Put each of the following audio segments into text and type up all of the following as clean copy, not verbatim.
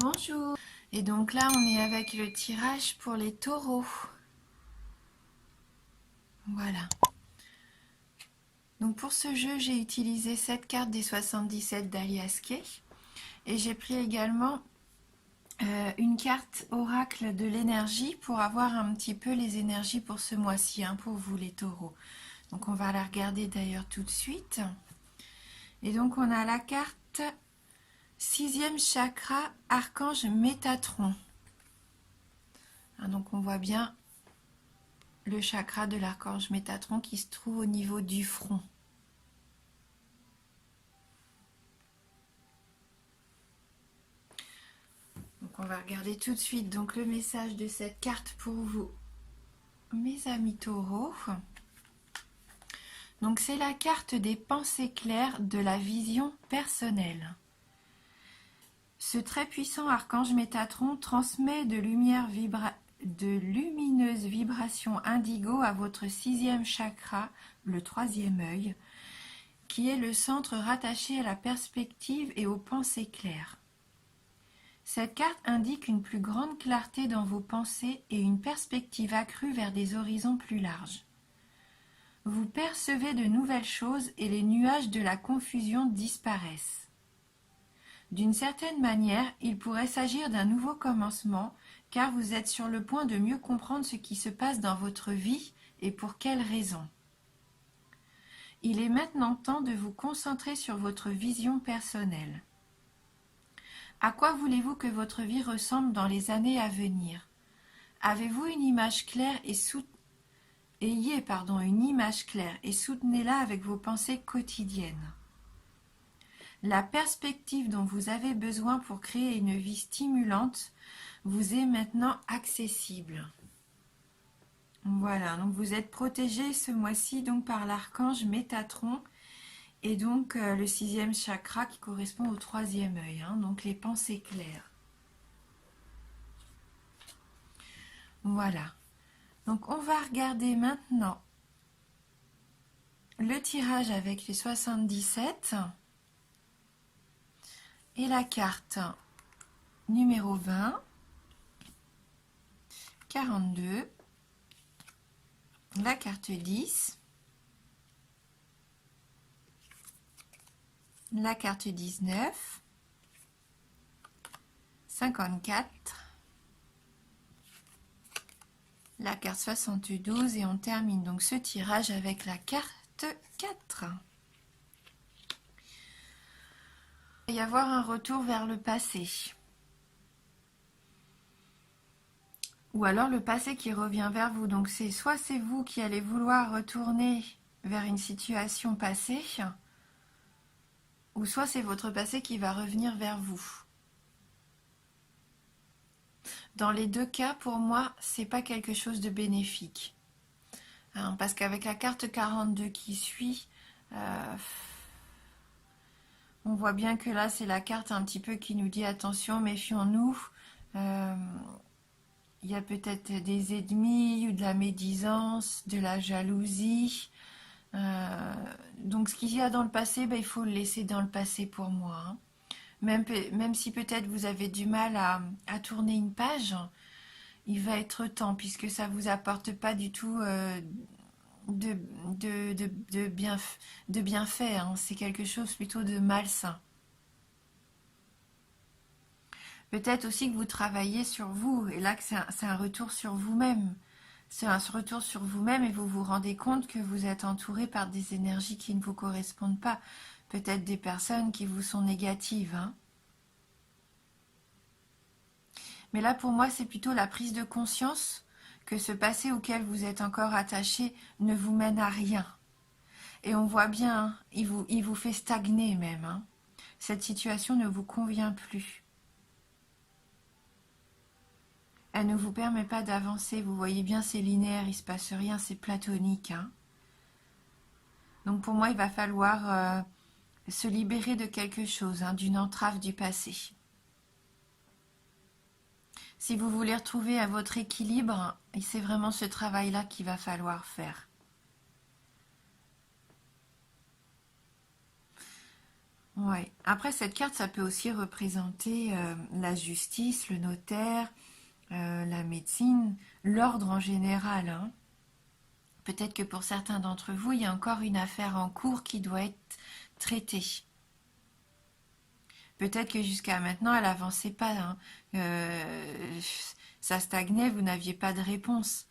Bonjour. Et donc là, on est avec le tirage pour les taureaux. Voilà. Donc pour ce jeu, j'ai utilisé cette carte des 77 d'Alias Kay. Et j'ai pris également une carte oracle de l'énergie pour avoir un petit peu les énergies pour ce mois-ci, hein, pour vous les taureaux. Donc on va la regarder d'ailleurs tout de suite. Et donc on a la carte 6e chakra, archange Métatron. Donc on voit bien le chakra de l'archange Métatron qui se trouve au niveau du front. Donc on va regarder tout de suite donc le message de cette carte pour vous, mes amis taureaux. Donc c'est la carte des pensées claires de la vision personnelle. Ce très puissant archange Métatron transmet de lumineuses vibrations indigo à votre 6e chakra, le 3e œil, qui est le centre rattaché à la perspective et aux pensées claires. Cette carte indique une plus grande clarté dans vos pensées et une perspective accrue vers des horizons plus larges. Vous percevez de nouvelles choses et les nuages de la confusion disparaissent. D'une certaine manière, il pourrait s'agir d'un nouveau commencement, car vous êtes sur le point de mieux comprendre ce qui se passe dans votre vie et pour quelles raisons. Il est maintenant temps de vous concentrer sur votre vision personnelle. À quoi voulez-vous que votre vie ressemble dans les années à venir? Avez-vous une image claire et Ayez une image claire et soutenez-la avec vos pensées quotidiennes. La perspective dont vous avez besoin pour créer une vie stimulante vous est maintenant accessible. Voilà, donc vous êtes protégé ce mois-ci donc par l'archange Métatron et donc le 6e chakra qui correspond au 3e œil, hein, donc les pensées claires. Voilà, donc on va regarder maintenant le tirage avec les 77 et la carte numéro 20, 42, la carte 10, la carte 19, 54, la carte 72 et on termine donc ce tirage avec la carte 4. Il va y avoir un retour vers le passé. Ou alors le passé qui revient vers vous. Donc soit c'est vous qui allez vouloir retourner vers une situation passée, ou soit c'est votre passé qui va revenir vers vous. Dans les deux cas, pour moi, c'est pas quelque chose de bénéfique. Hein, parce qu'avec la carte 42 qui suit, on voit bien que là, c'est la carte un petit peu qui nous dit attention, méfions-nous. Il y a peut-être des ennemis ou de la médisance, de la jalousie. Donc ce qu'il y a dans le passé, il faut le laisser dans le passé pour moi. Hein. Même si peut-être vous avez du mal à tourner une page, il va être temps, puisque ça ne vous apporte pas du tout de bienfait. Hein. C'est quelque chose plutôt de malsain. Peut-être aussi que vous travaillez sur vous, et là que c'est un retour sur vous-même. C'est un retour sur vous-même et vous vous rendez compte que vous êtes entouré par des énergies qui ne vous correspondent pas. Peut-être des personnes qui vous sont négatives. Hein. Mais là, pour moi, c'est plutôt la prise de conscience que ce passé auquel vous êtes encore attaché ne vous mène à rien. Et on voit bien, hein, il vous fait stagner même. Hein. Cette situation ne vous convient plus. Elle ne vous permet pas d'avancer. Vous voyez bien, c'est linéaire, il ne se passe rien, c'est platonique. Hein. Donc pour moi, il va falloir se libérer de quelque chose, hein, d'une entrave du passé. Si vous voulez retrouver à votre équilibre, c'est vraiment ce travail-là qu'il va falloir faire. Ouais. Après, cette carte, ça peut aussi représenter la justice, le notaire, la médecine, l'ordre en général, hein. Peut-être que pour certains d'entre vous, il y a encore une affaire en cours qui doit être traitée. Peut-être que jusqu'à maintenant, elle n'avançait pas, hein. Ça stagnait, vous n'aviez pas de réponse.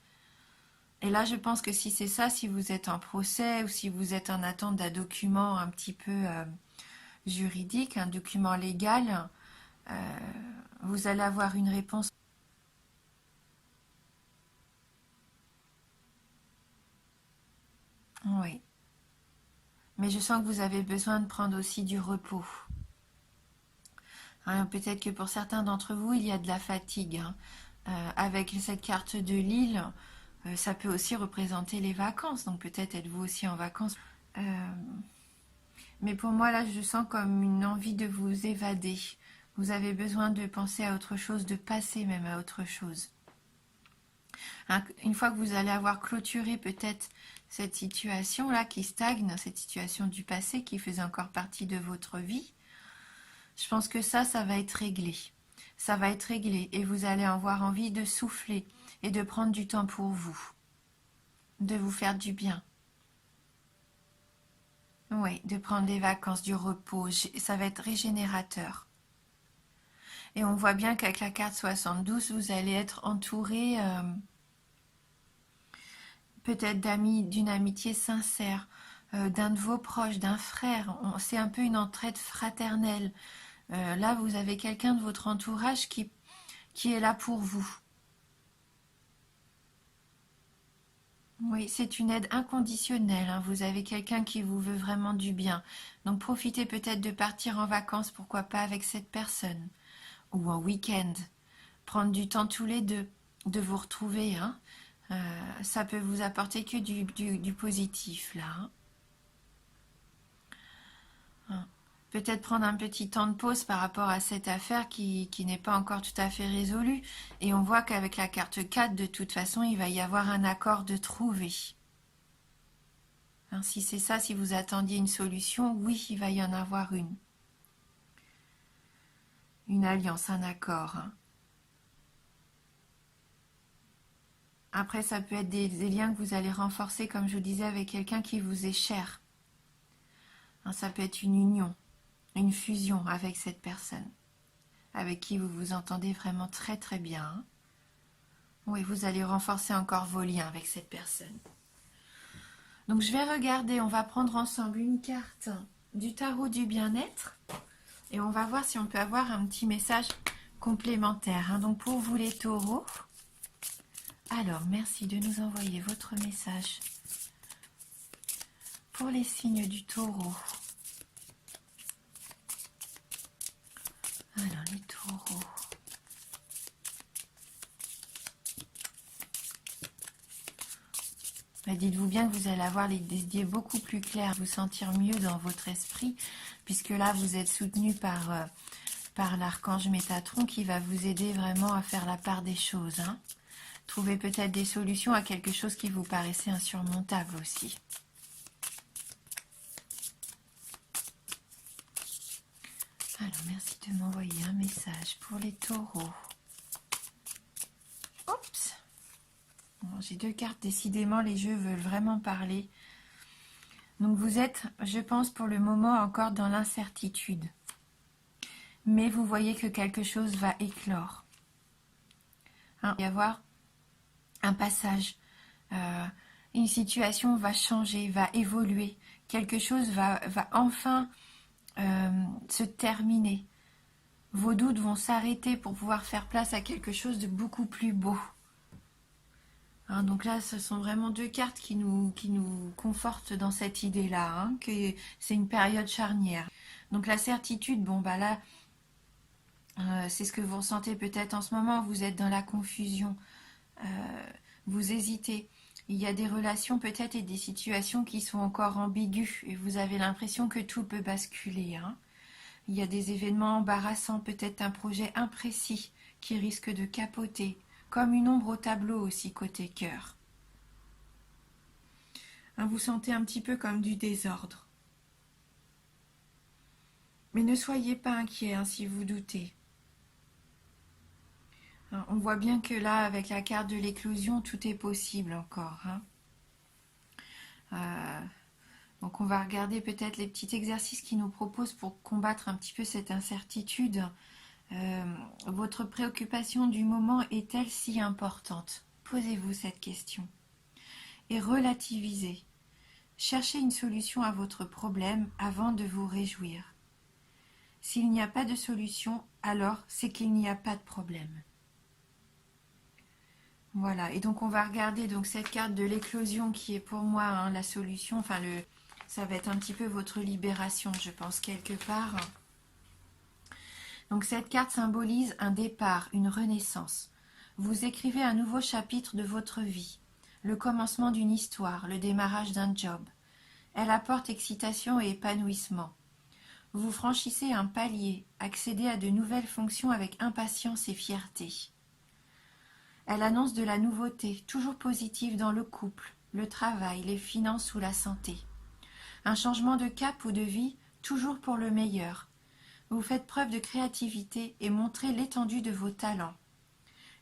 Et là, je pense que si c'est ça, si vous êtes en procès ou si vous êtes en attente d'un document un petit peu juridique, un document légal, euh, vous allez avoir une réponse. Oui. Mais je sens que vous avez besoin de prendre aussi du repos. Hein, peut-être que pour certains d'entre vous, il y a de la fatigue, hein. Avec cette carte de Lille, ça peut aussi représenter les vacances. Donc peut-être êtes-vous aussi en vacances. Euh, mais pour moi, là, je sens comme une envie de vous évader. Vous avez besoin de penser à autre chose, de passer même à autre chose. Hein, une fois que vous allez avoir clôturé peut-être cette situation-là qui stagne, cette situation du passé qui faisait encore partie de votre vie, je pense que ça va être réglé. Ça va être réglé et vous allez avoir envie de souffler et de prendre du temps pour vous, de vous faire du bien. Oui, de prendre des vacances, du repos, ça va être régénérateur. Et on voit bien qu'avec la carte 72, vous allez être entouré peut-être d'amis, d'une amitié sincère, d'un de vos proches, d'un frère. C'est un peu une entraide fraternelle. Là, vous avez quelqu'un de votre entourage qui est là pour vous. Oui, c'est une aide inconditionnelle, hein. Vous avez quelqu'un qui vous veut vraiment du bien. Donc profitez peut-être de partir en vacances, pourquoi pas avec cette personne. Ou en week-end. Prendre du temps tous les deux, de vous retrouver, hein. Ça peut vous apporter que du positif, là, hein. Hein. Peut-être prendre un petit temps de pause par rapport à cette affaire qui n'est pas encore tout à fait résolue. Et on voit qu'avec la carte 4, de toute façon, il va y avoir un accord de trouver. Hein, si c'est ça, si vous attendiez une solution, oui, il va y en avoir une. Une alliance, un accord, hein. Après, ça peut être des liens que vous allez renforcer, comme je vous disais, avec quelqu'un qui vous est cher. Hein, ça peut être une union, une fusion avec cette personne, avec qui vous vous entendez vraiment très très bien, hein. Oui, vous allez renforcer encore vos liens avec cette personne. Donc je vais regarder, on va prendre ensemble une carte du tarot du bien-être et on va voir si on peut avoir un petit message complémentaire, hein. Donc pour vous les taureaux, alors merci de nous envoyer votre message pour les signes du taureau. Alors les taureaux. Dites-vous bien que vous allez avoir des idées beaucoup plus claires, vous sentir mieux dans votre esprit, puisque là vous êtes soutenu par l'archange Métatron qui va vous aider vraiment à faire la part des choses, hein. Trouver peut-être des solutions à quelque chose qui vous paraissait insurmontable aussi. Alors merci de m'envoyer un message pour les taureaux. Oups. Bon, j'ai deux cartes, décidément les jeux veulent vraiment parler. Donc vous êtes, je pense pour le moment, encore dans l'incertitude. Mais vous voyez que quelque chose va éclore. Hein, il va y avoir un passage. Une situation va changer, va évoluer. Quelque chose va enfin se terminer. Vos doutes vont s'arrêter pour pouvoir faire place à quelque chose de beaucoup plus beau. Hein, donc là, ce sont vraiment deux cartes qui nous confortent dans cette idée-là, hein, que c'est une période charnière. Donc la certitude, bon bah là, c'est ce que vous ressentez peut-être en ce moment, vous êtes dans la confusion, vous hésitez. Il y a des relations peut-être et des situations qui sont encore ambiguës et vous avez l'impression que tout peut basculer, hein. Il y a des événements embarrassants, peut-être un projet imprécis qui risque de capoter, comme une ombre au tableau aussi côté cœur. Hein, vous sentez un petit peu comme du désordre. Mais ne soyez pas inquiets hein, si vous doutez. Hein, on voit bien que là, avec la carte de l'éclosion, tout est possible encore. Hein. Donc on va regarder peut-être les petits exercices qu'ils nous proposent pour combattre un petit peu cette incertitude. Votre préoccupation du moment est-elle si importante? Posez-vous cette question. Et relativisez. Cherchez une solution à votre problème avant de vous réjouir. S'il n'y a pas de solution, alors c'est qu'il n'y a pas de problème. Voilà, et donc on va regarder donc cette carte de l'éclosion qui est pour moi hein, la solution, enfin ça va être un petit peu votre libération, je pense, quelque part. Donc cette carte symbolise un départ, une renaissance. Vous écrivez un nouveau chapitre de votre vie, le commencement d'une histoire, le démarrage d'un job. Elle apporte excitation et épanouissement. Vous franchissez un palier, accédez à de nouvelles fonctions avec impatience et fierté. Elle annonce de la nouveauté, toujours positive dans le couple, le travail, les finances ou la santé. Un changement de cap ou de vie, toujours pour le meilleur. Vous faites preuve de créativité et montrez l'étendue de vos talents.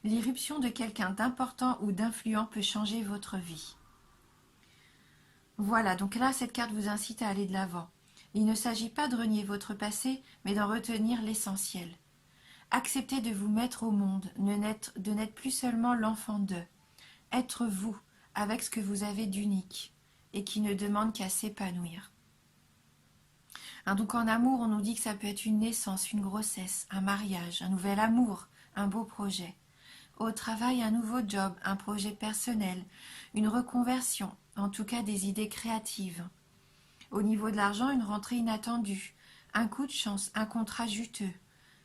L'irruption de quelqu'un d'important ou d'influent peut changer votre vie. Voilà, donc là, cette carte vous incite à aller de l'avant. Il ne s'agit pas de renier votre passé, mais d'en retenir l'essentiel. Acceptez de vous mettre au monde, de n'être plus seulement l'enfant d'eux. Être vous, avec ce que vous avez d'unique, et qui ne demande qu'à s'épanouir. Hein, donc en amour, on nous dit que ça peut être une naissance, une grossesse, un mariage, un nouvel amour, un beau projet. Au travail, un nouveau job, un projet personnel, une reconversion, en tout cas des idées créatives. Au niveau de l'argent, une rentrée inattendue, un coup de chance, un contrat juteux,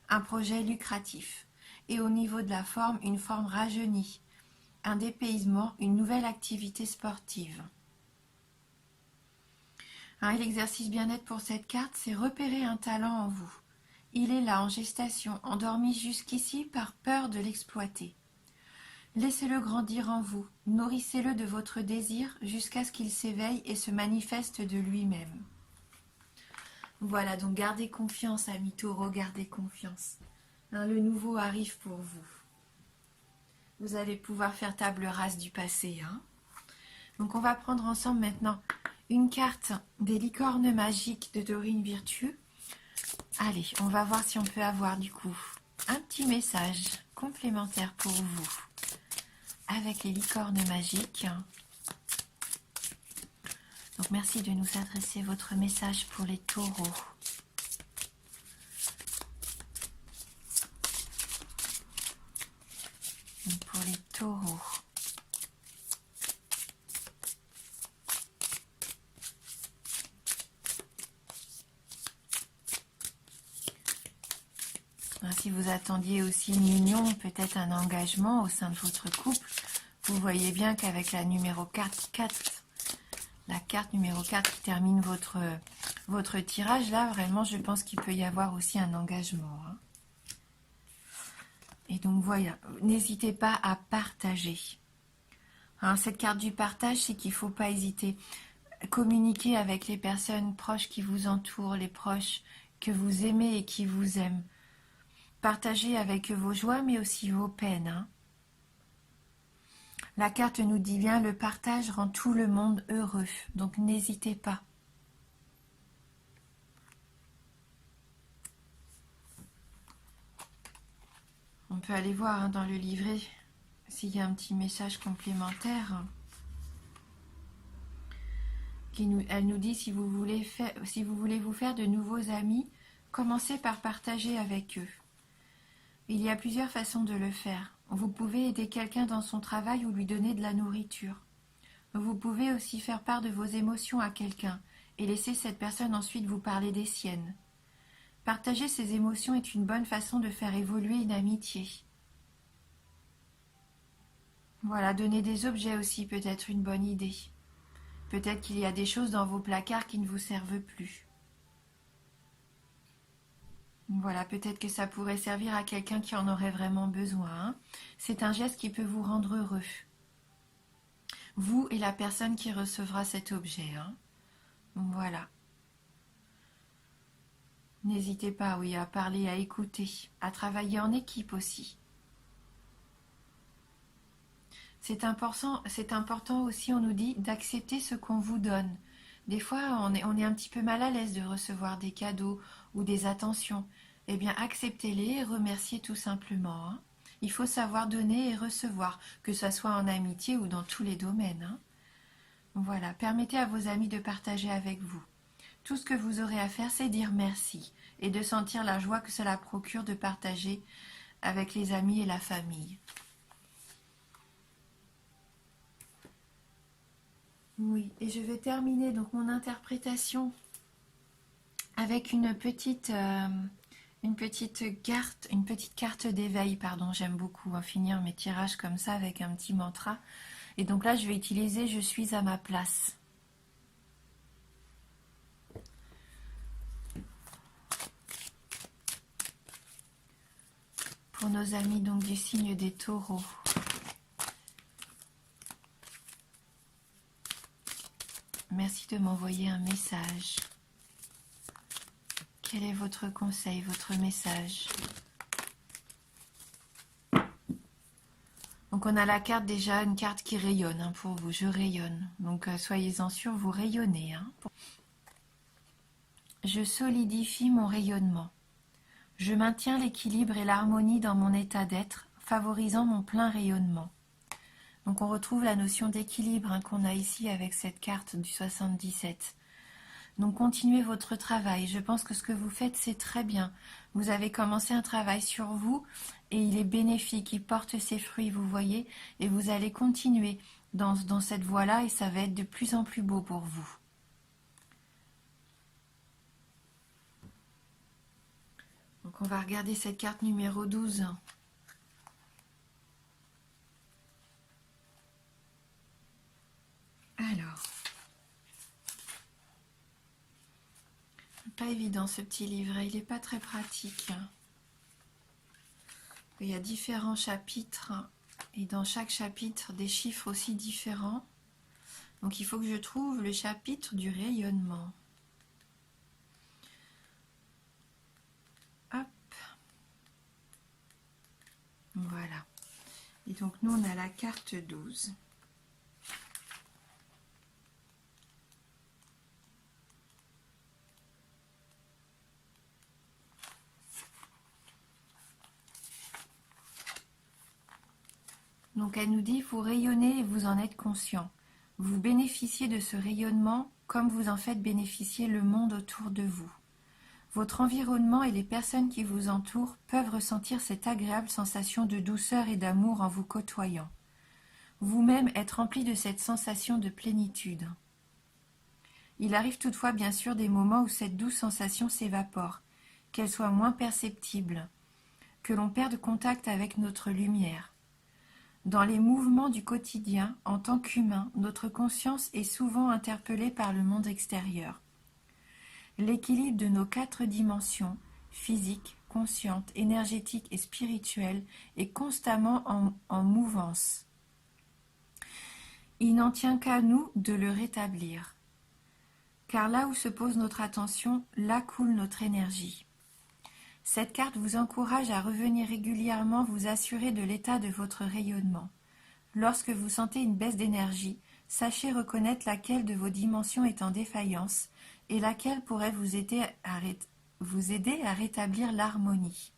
un projet lucratif. Et au niveau de la forme, une forme rajeunie, un dépaysement, une nouvelle activité sportive. Et l'exercice bien-être pour cette carte, c'est repérer un talent en vous. Il est là en gestation, endormi jusqu'ici par peur de l'exploiter. Laissez-le grandir en vous, nourrissez-le de votre désir jusqu'à ce qu'il s'éveille et se manifeste de lui-même. Voilà, donc gardez confiance, amis taureaux, gardez confiance. Le nouveau arrive pour vous. Vous allez pouvoir faire table rase du passé. Donc on va prendre ensemble maintenant une carte des licornes magiques de Dorine Virtue. Allez, on va voir si on peut avoir du coup un petit message complémentaire pour vous avec les licornes magiques. Donc merci de nous adresser votre message pour les taureaux. Donc pour les taureaux. Si vous attendiez aussi une union, peut-être un engagement au sein de votre couple, vous voyez bien qu'avec la numéro 4, la carte numéro 4 qui termine votre tirage, là, vraiment, je pense qu'il peut y avoir aussi un engagement. Et donc, voilà, n'hésitez pas à partager. Cette carte du partage, c'est qu'il ne faut pas hésiter. Communiquer avec les personnes proches qui vous entourent, les proches que vous aimez et qui vous aiment. Partagez avec eux vos joies, mais aussi vos peines. La carte nous dit bien, le partage rend tout le monde heureux, donc n'hésitez pas. On peut aller voir dans le livret s'il y a un petit message complémentaire. Elle nous dit, si vous voulez vous faire de nouveaux amis, commencez par partager avec eux. Il y a plusieurs façons de le faire. Vous pouvez aider quelqu'un dans son travail ou lui donner de la nourriture. Vous pouvez aussi faire part de vos émotions à quelqu'un et laisser cette personne ensuite vous parler des siennes. Partager ses émotions est une bonne façon de faire évoluer une amitié. Voilà, donner des objets aussi peut être une bonne idée. Peut-être qu'il y a des choses dans vos placards qui ne vous servent plus. Voilà, peut-être que ça pourrait servir à quelqu'un qui en aurait vraiment besoin. C'est un geste qui peut vous rendre heureux. Vous et la personne qui recevra cet objet. Voilà. N'hésitez pas, oui, à parler, à écouter, à travailler en équipe aussi. C'est important aussi, on nous dit, d'accepter ce qu'on vous donne. Des fois, on est un petit peu mal à l'aise de recevoir des cadeaux ou des attentions. Eh bien, acceptez-les et remerciez tout simplement, hein. Il faut savoir donner et recevoir, que ce soit en amitié ou dans tous les domaines, hein. Voilà, permettez à vos amis de partager avec vous. Tout ce que vous aurez à faire, c'est dire merci et de sentir la joie que cela procure de partager avec les amis et la famille. Oui, et je vais terminer donc mon interprétation avec une petite carte d'éveil, pardon, j'aime beaucoup finir mes tirages comme ça avec un petit mantra. Et donc là, je vais utiliser Je suis à ma place. Pour nos amis donc du signe des taureaux. Merci de m'envoyer un message. Quel est votre conseil, votre message? Donc on a la carte déjà, une carte qui rayonne hein, pour vous, je rayonne. Donc soyez-en sûrs, vous rayonnez. Hein. Je solidifie mon rayonnement. Je maintiens l'équilibre et l'harmonie dans mon état d'être, favorisant mon plein rayonnement. Donc on retrouve la notion d'équilibre hein, qu'on a ici avec cette carte du 77. Donc continuez votre travail. Je pense que ce que vous faites, c'est très bien. Vous avez commencé un travail sur vous et il est bénéfique, il porte ses fruits, vous voyez, et vous allez continuer dans cette voie-là et ça va être de plus en plus beau pour vous. Donc on va regarder cette carte numéro 12. Alors, pas évident ce petit livret, il n'est pas très pratique. Il y a différents chapitres et dans chaque chapitre des chiffres aussi différents. Donc il faut que je trouve le chapitre du rayonnement. Hop. Voilà. Et donc nous on a la carte 12. Donc elle nous dit, vous rayonnez et vous en êtes conscient. Vous bénéficiez de ce rayonnement comme vous en faites bénéficier le monde autour de vous. Votre environnement et les personnes qui vous entourent peuvent ressentir cette agréable sensation de douceur et d'amour en vous côtoyant. Vous-même êtes rempli de cette sensation de plénitude. Il arrive toutefois bien sûr des moments où cette douce sensation s'évapore, qu'elle soit moins perceptible, que l'on perde contact avec notre lumière. Dans les mouvements du quotidien, en tant qu'humain, notre conscience est souvent interpellée par le monde extérieur. L'équilibre de nos 4 dimensions, physique, consciente, énergétique et spirituelle, est constamment en mouvance. Il n'en tient qu'à nous de le rétablir. Car là où se pose notre attention, là coule notre énergie. Cette carte vous encourage à revenir régulièrement vous assurer de l'état de votre rayonnement. Lorsque vous sentez une baisse d'énergie, sachez reconnaître laquelle de vos dimensions est en défaillance et laquelle pourrait vous aider à rétablir l'harmonie.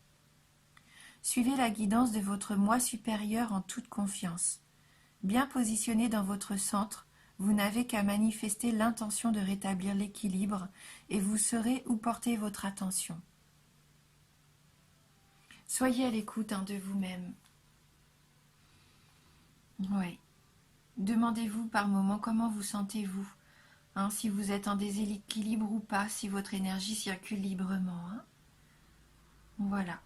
Suivez la guidance de votre moi supérieur en toute confiance. Bien positionné dans votre centre, vous n'avez qu'à manifester l'intention de rétablir l'équilibre et vous saurez où porter votre attention. Soyez à l'écoute de vous-même. Oui. Demandez-vous par moment comment vous sentez-vous, si vous êtes en déséquilibre ou pas, si votre énergie circule librement. Voilà.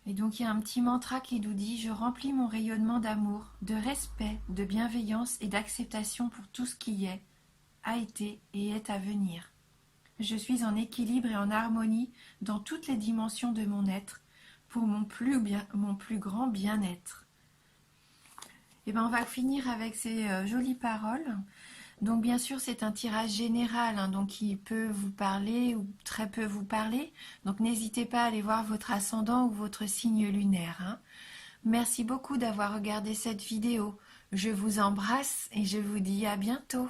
Et donc il y a un petit mantra qui nous dit « Je remplis mon rayonnement d'amour, de respect, de bienveillance et d'acceptation pour tout ce qui est, a été et est à venir. Je suis en équilibre et en harmonie dans toutes les dimensions de mon être pour mon plus grand bien-être. » Et bien on va finir avec ces jolies paroles. Donc bien sûr, c'est un tirage général, hein, donc il peut vous parler ou très peu vous parler. Donc n'hésitez pas à aller voir votre ascendant ou votre signe lunaire, hein. Merci beaucoup d'avoir regardé cette vidéo. Je vous embrasse et je vous dis à bientôt.